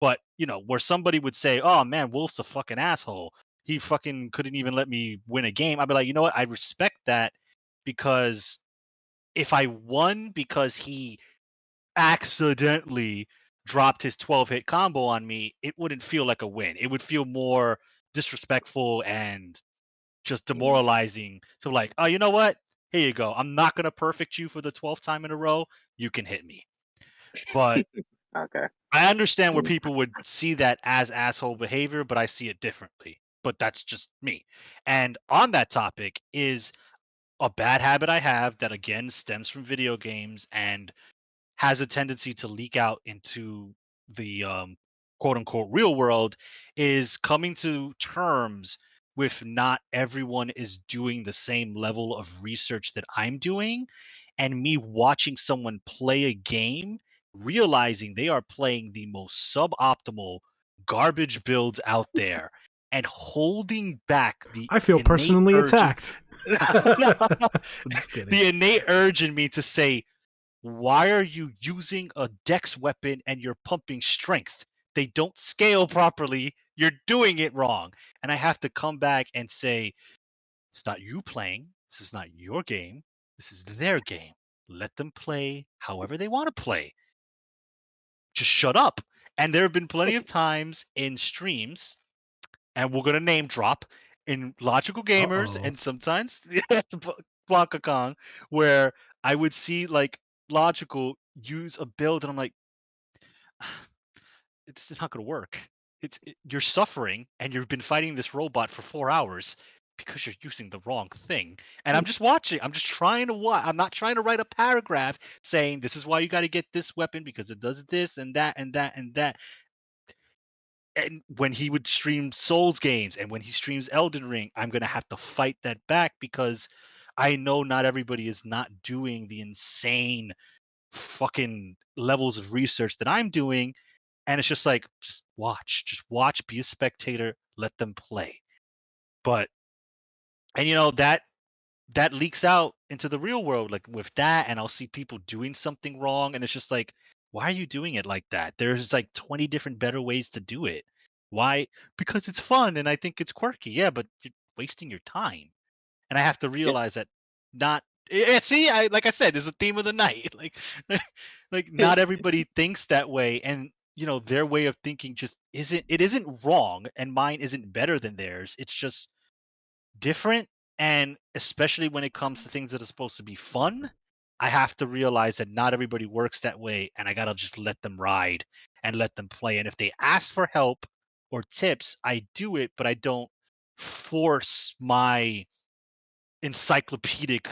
But, where somebody would say, oh man, Wolf's a fucking asshole. He fucking couldn't even let me win a game. I'd be like, you know what? I respect that because if I won because he accidentally dropped his 12 hit combo on me, it wouldn't feel like a win. It would feel more disrespectful and just demoralizing. So like, oh, you know what? Here you go. I'm not gonna perfect you for the 12th time in a row. You can hit me. But Okay. I understand where people would see that as asshole behavior, but I see it differently. But that's just me. And on that topic is a bad habit I have that again stems from video games and has a tendency to leak out into the quote unquote real world is coming to terms with not everyone is doing the same level of research that I'm doing, and me watching someone play a game realizing they are playing the most suboptimal garbage builds out there and holding back the I feel innate personally urge attacked. I'm just kidding. the innate urge in me to say, why are you using a dex weapon and you're pumping strength? They don't scale properly. You're doing it wrong. And I have to come back and say, it's not you playing. This is not your game. This is their game. Let them play however they want to play. Just shut up. And there have been plenty of times in streams, and we're going to name drop in Logical Gamers Uh-oh. and sometimes Blankakong, where I would see like Logical use a build, and I'm like, it's not going to work. You're suffering, and you've been fighting this robot for 4 hours because you're using the wrong thing. And I'm just watching. I'm just trying to watch. I'm not trying to write a paragraph saying this is why you got to get this weapon because it does this and that and that and that. And when he would stream Souls games and when he streams Elden Ring, I'm gonna have to fight that back because I know not everybody is not doing the insane fucking levels of research that I'm doing. And it's just like, just watch, be a spectator, let them play. But and that leaks out into the real world, like with that, and I'll see people doing something wrong, and it's just like, why are you doing it like that? There's like 20 different better ways to do it. Why? Because it's fun and I think it's quirky. Yeah, but you're wasting your time. And I have to Yeah. realize that not see, I like I said, is the theme of the night. Like not everybody thinks that way, and their way of thinking just isn't wrong, and mine isn't better than theirs. It's just different. And especially when it comes to things that are supposed to be fun, I have to realize that not everybody works that way, and I gotta just let them ride and let them play. And if they ask for help or tips, I do it, but I don't force my encyclopedic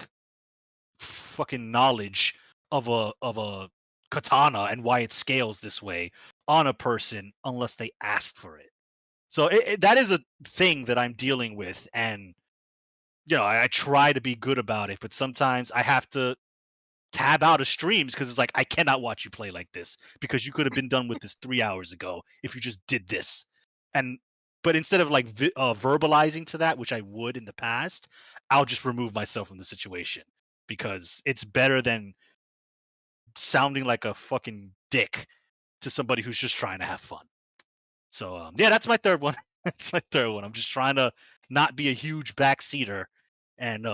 fucking knowledge of a katana and why it scales this way on a person unless they ask for it. So that is a thing that I'm dealing with, and I try to be good about it, but sometimes I have to tab out of streams because it's like I cannot watch you play like this because you could have been done with this 3 hours ago if you just did this. And but instead of like verbalizing to that, which I would in the past, I'll just remove myself from the situation because it's better than sounding like a fucking dick to somebody who's just trying to have fun. So yeah, that's my third one. That's my third one. I'm just trying to not be a huge backseater and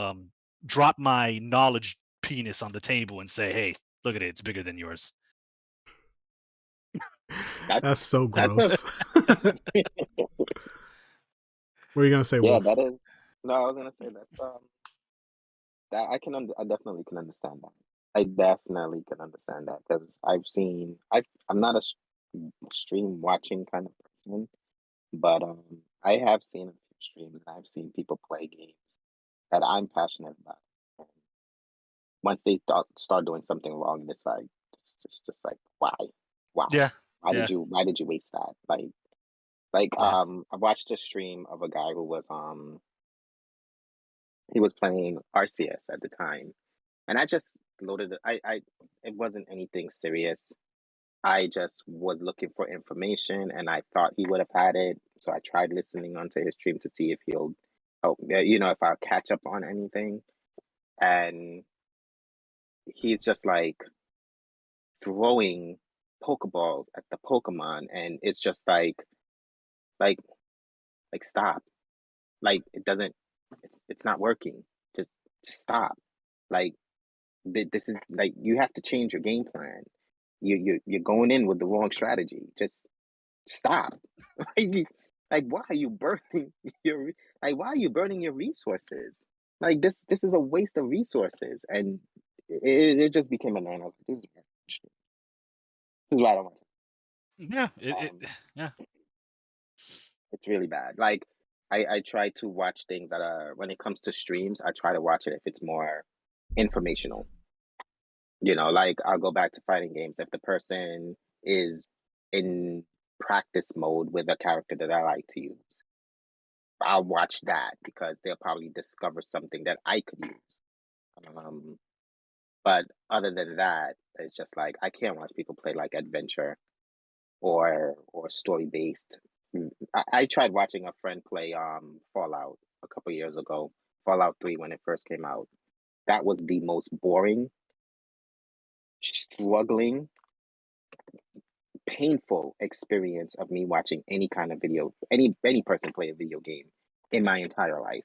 drop my knowledge penis on the table and say, "Hey, look at it. It's bigger than yours." That's so That's a gross. What are you gonna say, yeah, Wolf? that is no, I was gonna say that I definitely can understand that. I definitely can understand that because I'm not a stream watching kind of person, but I have seen a streams and I've seen people play games that I'm passionate about. And once they start doing something wrong, it's like just like why Yeah. Yeah. why did you waste that? Yeah. I watched a stream of a guy who was he was playing RCS at the time, and I just loaded it. I it wasn't anything serious. I just was looking for information, and I thought he would have had it. So I tried listening onto his stream to see if he'll, if I'll catch up on anything. And he's just like throwing Pokeballs at the Pokemon, and it's just like, stop. Like it doesn't. It's not working. Just stop. Like this is like you have to change your game plan. You're going in with the wrong strategy. Just stop. like why are you burning your why are you burning your resources? Like this is a waste of resources, and it just became a man. I was like, this is why I don't want Yeah. to. Yeah. It's really bad. Like I try to watch things that are when it comes to streams, I try to watch it if it's more informational. Like I'll go back to fighting games if the person is in practice mode with a character that I like to use. I'll watch that because they'll probably discover something that I could use. Um, but other than that, it's just like I can't watch people play like adventure or story based. I tried watching a friend play Fallout a couple years ago, Fallout 3 when it first came out. That was the most boring, struggling, painful experience of me watching any kind of any person play a video game in my entire life,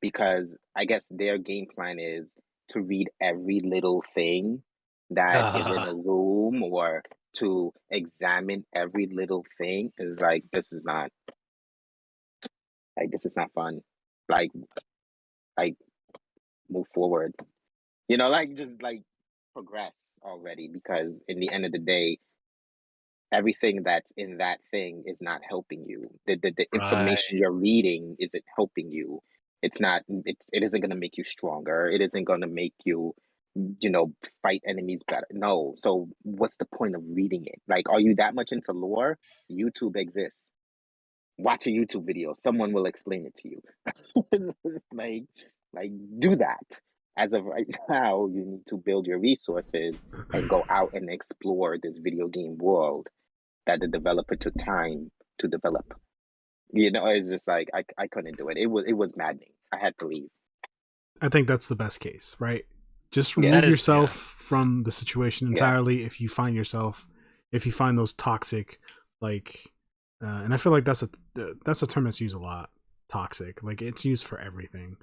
because I guess their game plan is to read every little thing that is in a room or to examine every little thing. Is like this is not fun. Like like move forward. Just like progress already, because in the end of the day, everything that's in that thing is not helping you. The Right. information you're reading isn't helping you. It isn't going to make you stronger. It isn't going to make you fight enemies better. No. So what's the point of reading it? Like, are you that much into lore? YouTube exists. Watch a YouTube video. Someone will explain it to you. like do that. As of right now, you need to build your resources and go out and explore this video game world that the developer took time to develop. It's just like I couldn't do it. It was maddening. I had to leave. I think that's the best case, right? Just Yeah. remove That is. yourself Yeah. from the situation Yeah. entirely if you find those toxic, like, and I feel like that's a term that's used a lot. Toxic, like it's used for everything.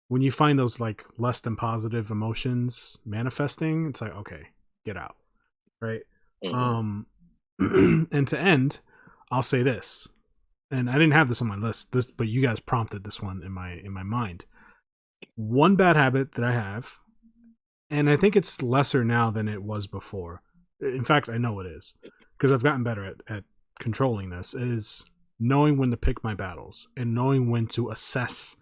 When you find those like less than positive emotions manifesting, it's like, okay, get out, right? Mhm. And to end, I'll say this, and I didn't have this on my list, but you guys prompted this one in my mind. One bad habit that I have, and I think it's lesser now than it was before. In fact, I know it is because I've gotten better at controlling this. Is knowing when to pick my battles and knowing when to assess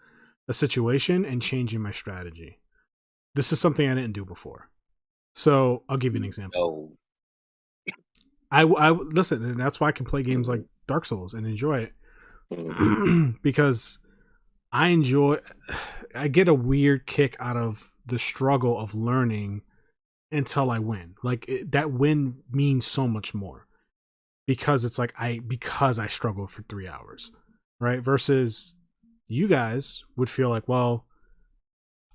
a situation and changing my strategy. This is something I didn't do before. So I'll give you an example. No. I listen, and that's why I can play games like Dark Souls and enjoy it because I get a weird kick out of the struggle of learning until I win. Like that win means so much more because it's like because I struggled for 3 hours, right? Versus you guys would feel like, well,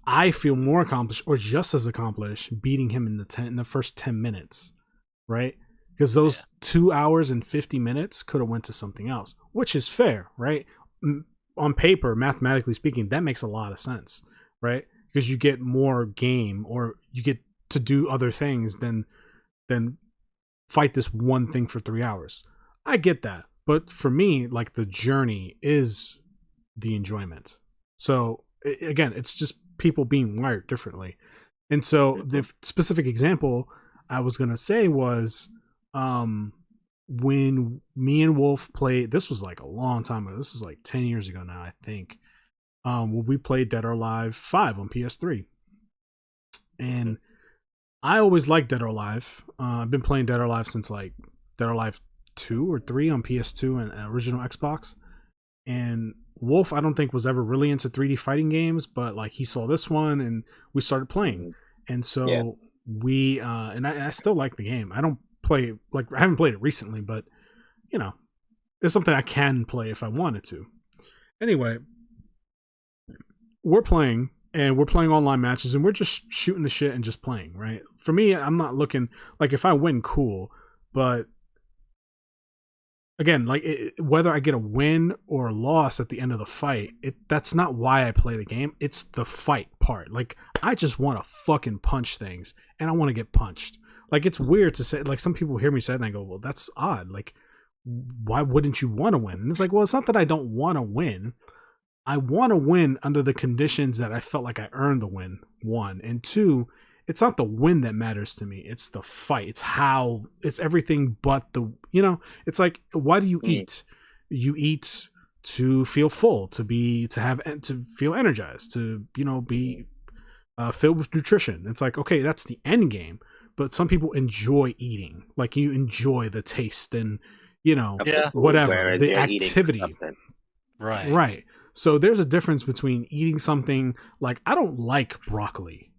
I feel more accomplished or just as accomplished beating him in the first 10 minutes, right? Because those 2 hours and 50 minutes could have went to something else, which is fair, right? On paper, mathematically speaking, that makes a lot of sense, right? Because you get more game or you get to do other things than fight this one thing for 3 hours. I get that. But for me, like the journey is the enjoyment. So again, it's just people being wired differently. And so the specific example I was going to say was when me and Wolf played, this was like a long time ago. This was like 10 years ago now, I think. When we played Dead or Alive 5 on PS3. And I always liked Dead or Alive. I've been playing Dead or Alive since like Dead or Alive 2 or 3 on PS2 and original Xbox. And Wolf, I don't think was ever really into 3D fighting games, but like he saw this one and we started playing. And so we and I still like the game. I don't play, like I haven't played it recently, but you know, it's something I can play if I wanted to. Anyway, we're playing and we're playing online matches and we're just shooting the shit and just playing, right? For me, I'm not looking, like if I win, cool, but again, like whether I get a win or a loss at the end of the fight, that's not why I play the game. It's the fight part. Like I just want to fucking punch things and I want to get punched. Like it's weird to say, like some people hear me say that and I go, well, that's odd. Like why wouldn't you want to win? And it's like, well, it's not that I don't want to win. I want to win under the conditions that I felt like I earned the win, one. And two, it's not the win that matters to me. It's the fight. It's how, it's everything but the, you know, it's like, why do you eat? You eat to feel full, to feel energized, to, you know, be filled with nutrition. It's like, okay, that's the end game. But some people enjoy eating. Like you enjoy the taste and, you know, whatever, the activity. Right. Right. So there's a difference between eating something like, I don't like broccoli,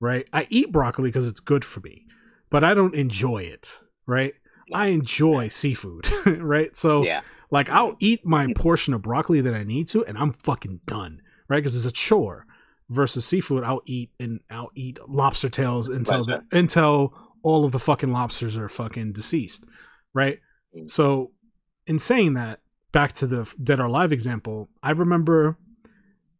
right? I eat broccoli because it's good for me, but I don't enjoy it, right? I enjoy seafood, right? So like I'll eat my portion of broccoli that I need to and I'm fucking done, right? Because it's a chore. Versus seafood, I'll eat lobster tails until all of the fucking lobsters are fucking deceased, right? So in saying that, back to the Dead or Alive example, I remember,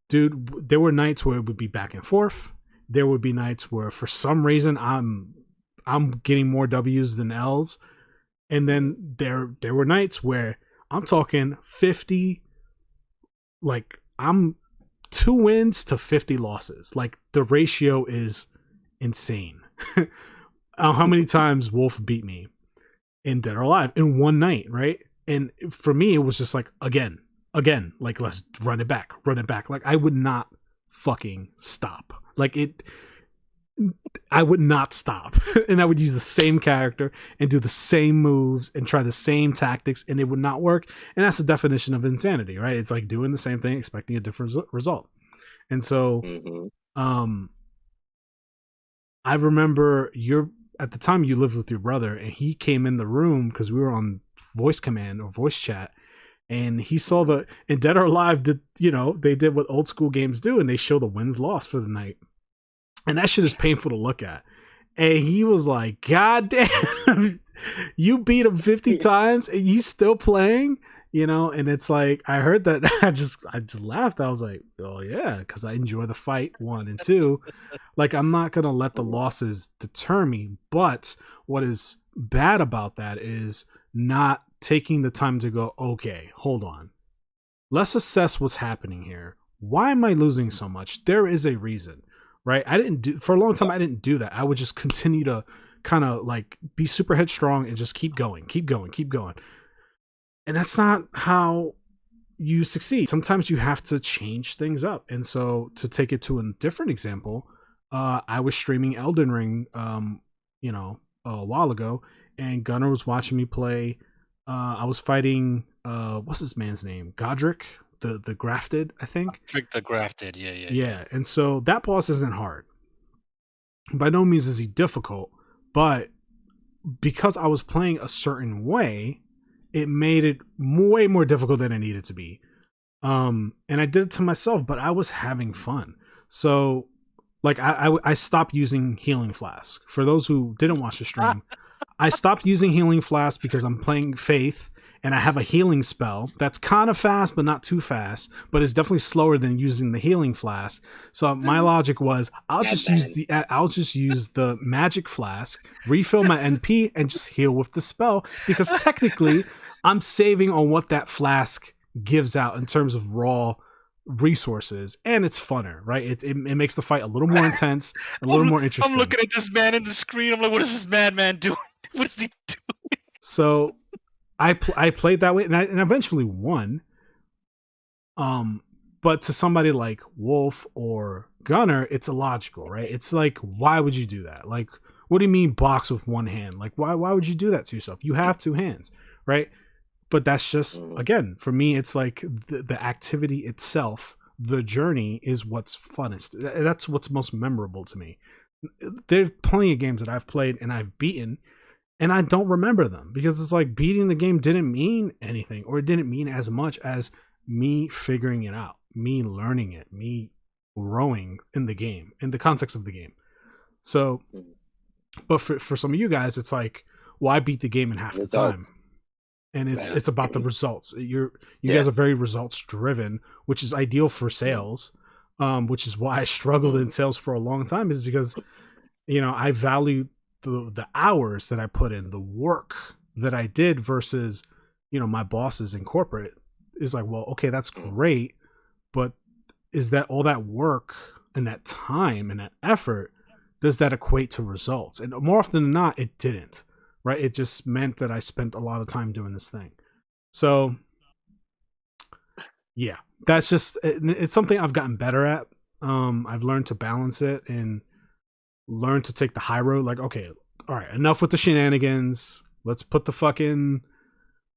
dude, there were nights where it would be back and forth. There would be nights where for some reason I'm getting more W's than L's. And then there were nights where I'm talking 50, like I'm 2 wins to 50 losses. Like the ratio is insane. How many times Wolf beat me in Dead or Alive in one night, right? And for me, it was just like, again, like, let's run it back. Like, I would not fucking stop. Like, I would not stop. And I would use the same character and do the same moves and try the same tactics, and it would not work. And that's the definition of insanity, right? It's like doing the same thing, expecting a different result. And so, I remember at the time you lived with your brother, and he came in the room because we were on voice command or voice chat, and he saw in Dead or Alive they did what old school games do, and they show the wins loss for the night, and that shit is painful to look at. And he was like, God damn, you beat him 50 times and you still playing, you know? And it's like, I heard that, I just laughed. I was like, oh yeah, because I enjoy the fight, 1 and 2. Like, I'm not gonna let the losses deter me. But what is bad about that is not taking the time to go, okay, hold on. Let's assess what's happening here. Why am I losing so much? There is a reason, right? For a long time, I didn't do that. I would just continue to kind of like be super headstrong and just keep going. And that's not how you succeed. Sometimes you have to change things up. And so to take it to a different example, I was streaming Elden Ring, a while ago, and Gunner was watching me play. I was fighting, what's this man's name? Godric, the Grafted, I think. The Grafted, yeah. Yeah, and so that boss isn't hard. By no means is he difficult, but because I was playing a certain way, it made it way more difficult than it needed to be. And I did it to myself, but I was having fun. So, like, I stopped using Healing Flask. For those who didn't watch the stream, I stopped using Healing Flask because I'm playing Faith, and I have a healing spell that's kind of fast, but not too fast, but it's definitely slower than using the Healing Flask. So my logic was, I'll just use the Magic Flask, refill my NP, and just heal with the spell, because technically I'm saving on what that flask gives out in terms of raw resources, and it's funner, right? It makes the fight a little more intense, a little more interesting. I'm looking at this man in the screen. I'm like, what is this madman doing? What is he doing? So I played that way, and I eventually won. But to somebody like Wolf or Gunner, it's illogical, right? It's like, why would you do that? Like, what do you mean box with one hand? Like, why would you do that to yourself? You have two hands, right? But that's just, again, for me, it's like the activity itself, the journey is what's funnest. That's what's most memorable to me. There's plenty of games that I've played and I've beaten, and I don't remember them because it's like beating the game didn't mean anything, or it didn't mean as much as me figuring it out, me learning it, me growing in the game, in the context of the game. So, but for some of you guys, it's like, well, I beat the game in half the time, and it's about the results. You guys are very results driven, which is ideal for sales, which is why I struggled in sales for a long time, is because, you know, I value the hours that I put in, the work that I did versus, you know, my bosses in corporate is like, well, okay, that's great, but is that all that work and that time and that effort, does that equate to results? And more often than not, it didn't, right? It just meant that I spent a lot of time doing this thing. So yeah, that's just, it's something I've gotten better at. I've learned to balance it and learn to take the high road. Like, okay, all right, enough with the shenanigans. Let's put the fucking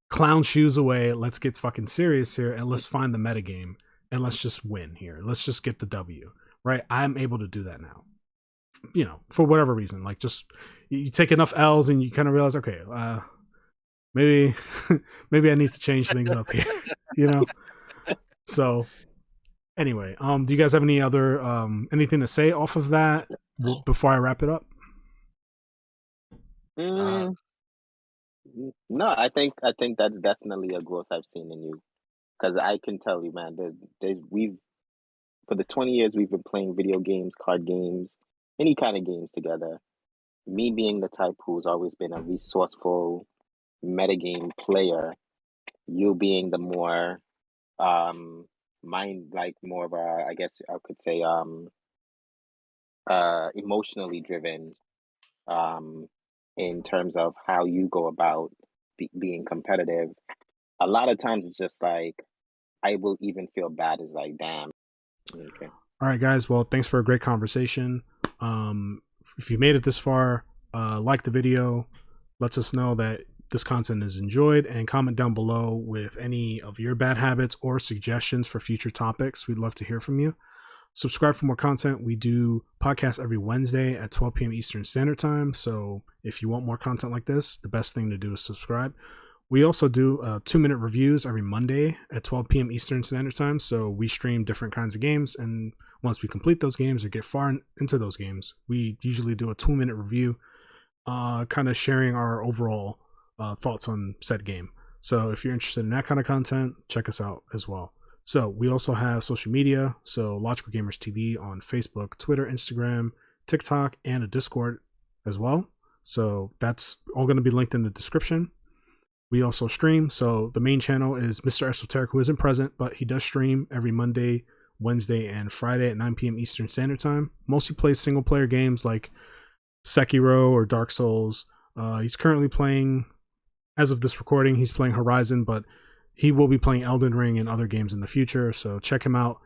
clown shoes away. Let's get fucking serious here, and let's find the metagame, and let's just win here. Let's just get the W, right? I'm able to do that now, you know, for whatever reason. Like, just you take enough L's and you kind of realize, okay, maybe maybe I need to change things up here, you know. So anyway, do you guys have any other anything to say off of that before I wrap it up? No, I think that's definitely a growth I've seen in you, because I can tell you, man, we've for the 20 years we've been playing video games, card games, any kind of games together. Me being the type who's always been a resourceful metagame player, you being the more more of a, I guess I could say, emotionally driven, in terms of how you go about being competitive. A lot of times it's just like, I will even feel bad. It's like, damn. Okay. All right, guys. Well, thanks for a great conversation. If you made it this far, like the video, lets us know that this content is enjoyed, and comment down below with any of your bad habits or suggestions for future topics. We'd love to hear from you. Subscribe for more content. We do podcasts every Wednesday at 12 p.m. Eastern Standard Time. So if you want more content like this, the best thing to do is subscribe. We also do 2-minute reviews every Monday at 12 p.m. Eastern Standard Time. So we stream different kinds of games, and once we complete those games or get far into those games, we usually do a 2-minute review, kind of sharing our overall thoughts on said game. So if you're interested in that kind of content, check us out as well. So we also have social media. So Logical Gamers TV on Facebook, Twitter, Instagram, TikTok, and a Discord as well. So that's all going to be linked in the description. We also stream. So the main channel is Mr. Esoteric, who isn't present, but he does stream every Monday, Wednesday, and Friday at 9 p.m. Eastern Standard Time. Mostly plays single player games like Sekiro or Dark Souls. He's currently playing, as of this recording, he's playing Horizon, but he will be playing Elden Ring and other games in the future, so check him out.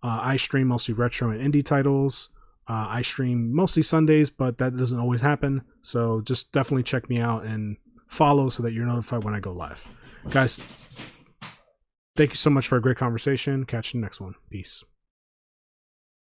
I stream mostly retro and indie titles. I stream mostly Sundays, but that doesn't always happen, so just definitely check me out and follow so that you're notified when I go live. Guys, thank you so much for a great conversation. Catch you in the next one. Peace.